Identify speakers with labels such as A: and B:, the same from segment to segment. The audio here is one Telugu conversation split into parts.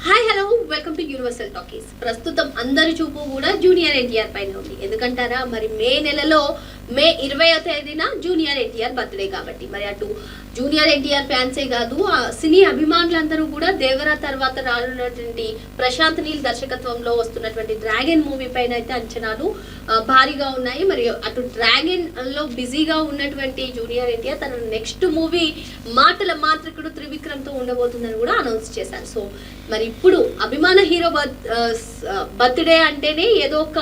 A: Hi hello welcome to universal talkies. ప్రస్తుతం అందరి చూపు కూడా జూనియర్ ఎన్టీఆర్ పైన ఉంది. ఎందుకంటారా, మరి మే నెలలో మే 20వ తేదీన జూనియర్ ఎన్టీఆర్ బర్త్డే కాబట్టి మరి అటు జూనియర్ ఎన్టీఆర్ ఫ్యాన్సే కాదు, ఆ సినీ అభిమానులందరూ కూడా దేవరా తర్వాత రానున్నటువంటి ప్రశాంత్ నీల్ దర్శకత్వంలో వస్తున్నటువంటి డ్రాగన్ మూవీ పైన అయితే అంచనాలు భారీగా ఉన్నాయి. మరి అటు డ్రాగన్ లో బిజీగా ఉన్నటువంటి జూనియర్ ఎన్టీఆర్ తన నెక్స్ట్ మూవీ మాటల మాంత్రికుడు త్రివిక్రమ్ తో ఉండబోతుందని కూడా అనౌన్స్ చేశారు. సో మరి ఇప్పుడు అభిమాన హీరో బర్త్డే అంటేనే ఏదో ఒక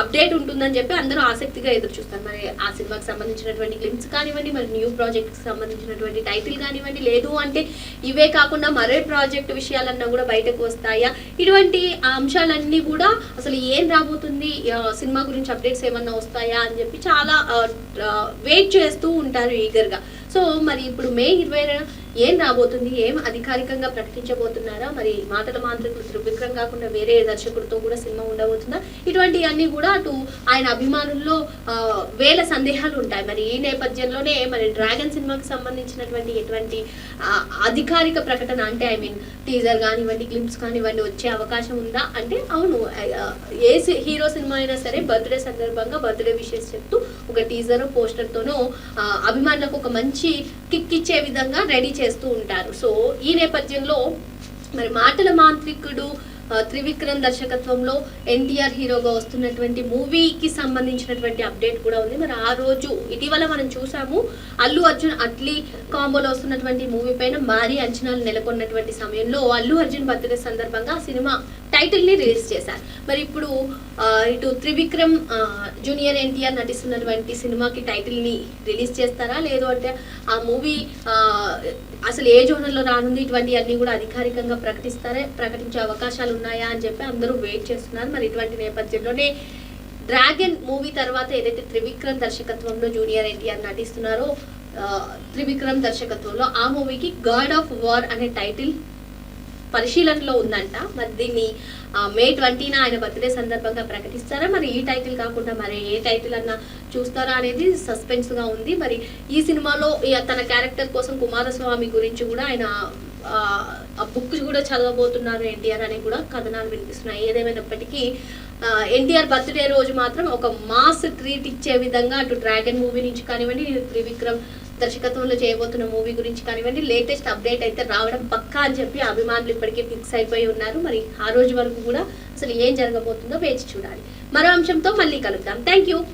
A: అప్డేట్ ఉంటుందని చెప్పి అందరూ ఆసక్తిగా ఎదురు చూస్తారు. మరి ఆ సినిమాకి సంబంధించినటువంటి గ్లిమ్స్ కానివ్వండి, మరి న్యూ ప్రాజెక్ట్ సంబంధించినటువంటి టైటిల్ కానివ్వండి, లేదు అంటే ఇవే కాకుండా మరే ప్రాజెక్ట్ విషయాలన్నా కూడా బయటకు వస్తాయా, ఇటువంటి అంశాలన్నీ కూడా అసలు ఏం రాబోతుంది, సినిమా గురించి అప్డేట్స్ ఏమన్నా వస్తాయా అని చెప్పి చాలా వెయిట్ చేస్తూ ఉంటారు ఈగర్గా. సో మరి ఇప్పుడు మే 20 ఏం రాబోతుంది, ఏం అధికారికంగా ప్రకటించబోతున్నారా, మరి మాటల మాంత్రికుడు త్రివిక్రమ్ కాకుండా వేరే దర్శకుడితో కూడా సినిమా ఉండబోతుందా, ఇటువంటివన్నీ కూడా అటు ఆయన అభిమానుల్లో వేల సందేహాలు ఉంటాయి. మరి ఈ నేపథ్యంలోనే మరి డ్రాగన్ సినిమాకి సంబంధించినటువంటి ఎటువంటి అధికారిక ప్రకటన అంటే టీజర్ కానివ్వండి, క్లిప్స్ కానివ్వండి వచ్చే అవకాశం ఉందా అంటే అవును, ఏ హీరో సినిమా అయినా సరే బర్త్డే సందర్భంగా బర్త్డే విషెస్ చెప్తూ ఒక టీజర్ పోస్టర్తోనూ అభిమానులకు ఒక మంచి కిక్ ఇచ్చే విధంగా రెడీ చేస్తూ ఉంటారు. సో ఈ నేపథ్యంలో మరి మాటల మాంత్రికుడు త్రివిక్రమ్ దర్శకత్వంలో ఎన్టీఆర్ హీరోగా వస్తున్నటువంటి మూవీకి సంబంధించినటువంటి అప్డేట్ కూడా ఉంది. మరి ఆ రోజు ఇటీవల మనం చూసాము, అల్లు అర్జున్ అట్లీ కాంబోలో వస్తున్నటువంటి మూవీ పైన భారీ అంచనాలు నెలకొన్నటువంటి సమయంలో అల్లు అర్జున్ బర్త్డే సందర్భంగా ఆ సినిమా టైటిల్ ని రిలీజ్ చేశారు. మరి ఇప్పుడు ఇటు త్రివిక్రమ్ జూనియర్ ఎన్టీఆర్ నటిస్తున్నటువంటి సినిమాకి టైటిల్ ని రిలీజ్ చేస్తారా, లేదు అంటే ఆ మూవీ అసలు ఏ జోనర్లో రానుంది, ఇటువంటి అన్ని కూడా అధికారికంగా ప్రకటించే అవకాశాలు ఉన్నాయా అని చెప్పి అందరూ వెయిట్ చేస్తున్నారు. మరి ఇటువంటి నేపథ్యంలోనే డ్రాగన్ మూవీ తర్వాత ఏదైతే త్రివిక్రమ్ దర్శకత్వంలో జూనియర్ ఎన్టీఆర్ నటిస్తున్నారో, త్రివిక్రమ్ దర్శకత్వంలో ఆ మూవీకి గాడ్ ఆఫ్ వార్ అనే టైటిల్ పరిశీలనలో ఉందంట. మరి దీన్ని మే 20న ఆయన బర్త్డే సందర్భంగా ప్రకటిస్తారా, మరి ఈ టైటిల్ కాకుండా మరి ఏ టైటిల్ అన్నా చూస్తారా అనేది సస్పెన్స్ గా ఉంది. మరి ఈ సినిమాలో తన క్యారెక్టర్ కోసం కుమారస్వామి గురించి కూడా ఆయన ఆ బుక్ కూడా చదవబోతున్నారు ఎన్టీఆర్ అని కూడా కథనాలు వినిపిస్తున్నాయి. ఏదేమైనప్పటికీ ఎన్టీఆర్ బర్త్డే రోజు మాత్రం ఒక మాస్ ట్రీట్ ఇచ్చే విధంగా అటు డ్రాగన్ మూవీ నుంచి కానివ్వండి, త్రివిక్రమ్ దర్శకత్వంలో చేయబోతున్న మూవీ గురించి కానివ్వండి, లేటెస్ట్ అప్డేట్ అయితే రావడం పక్కా అని చెప్పి అభిమానులు ఇప్పటికే ఫిక్స్ అయిపోయి ఉన్నారు. మరి ఆ రోజు వరకు కూడా అసలు ఏం జరగబోతుందో వేచి చూడాలి. మరో అంశంతో మళ్ళీ కలుద్దాం. Thank you.